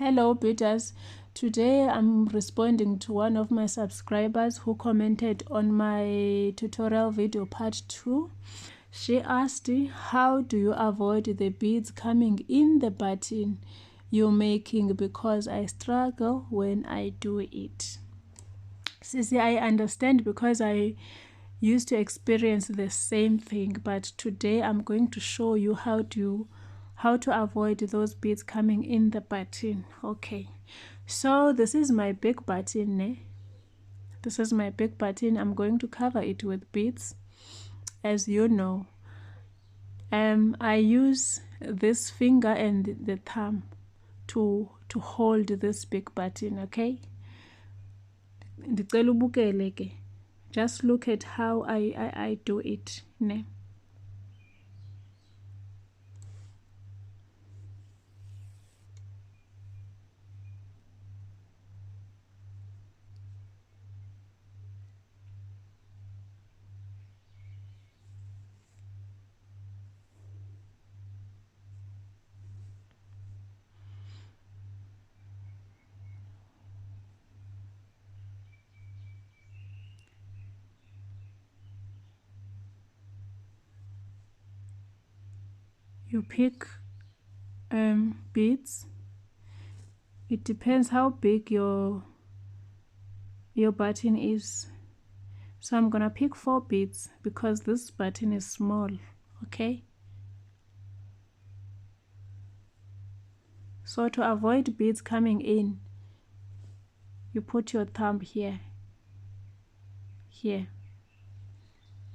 Hello bidders, today I'm responding to one of my subscribers who commented on my tutorial video part 2. She asked, how do you avoid the beads coming in the button you're making, because I struggle when I do it. Sissy, I understand, because I used to experience the same thing, but today I'm going to show you how to avoid those beads coming in the button. Okay, so this is my big button. This is my big button. I'm going to cover it with beads, as you know. I use this finger and the thumb to hold this big button. Okay, just look at how I do it. You pick beads. It depends how big your button is. So I'm gonna pick 4 beads because this button is small. Okay, so to avoid beads coming in, you put your thumb here,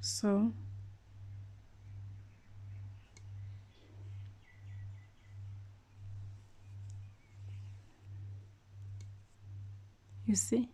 so you see.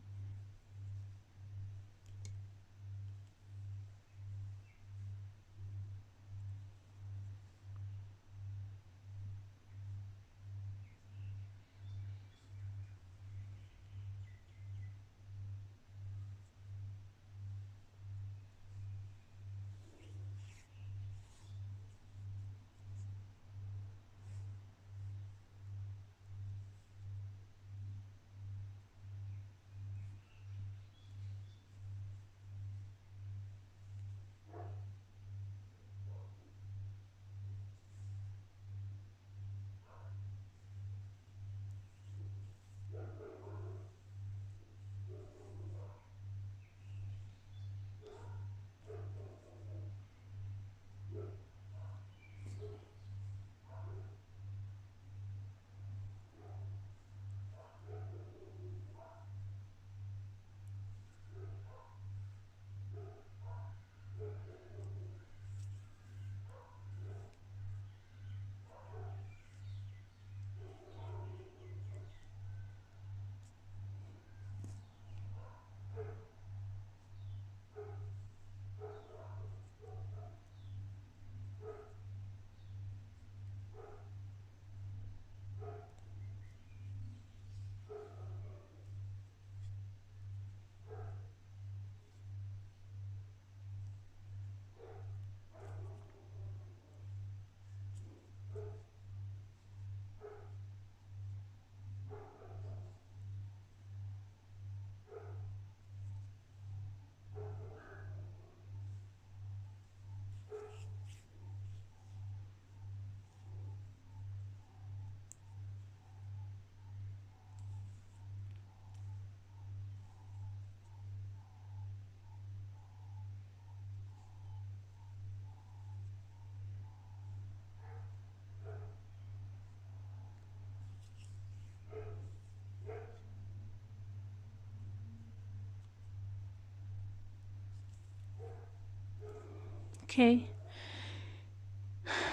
Okay,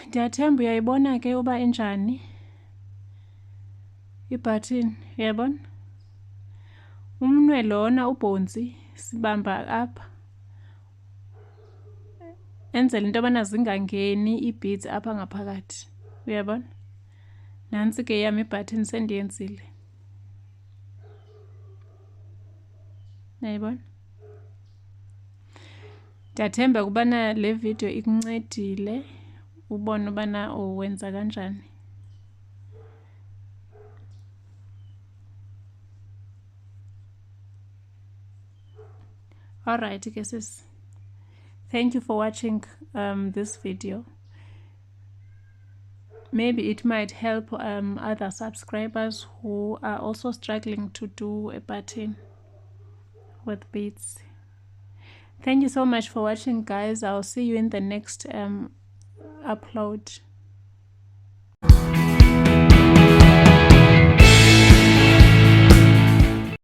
ndiyathemba uyayibona ke uba injani ibutton. Uyabona umnwe lona ubhontsi sibamba apha enzela into yobana zingangeni ii-beads apha ngaphakathi. Uyabona, nantsi ke yam ibutton sendiyenzile. Uyayibona, ndiyathemba ukubana le video ikuncedile ubone ubana uwenza kanjani. Alright guys, thank you for watching this video. Maybe it might help other subscribers who are also struggling to do a pattern with beads. Thank you so much for watching guys. I'll see you in the next upload.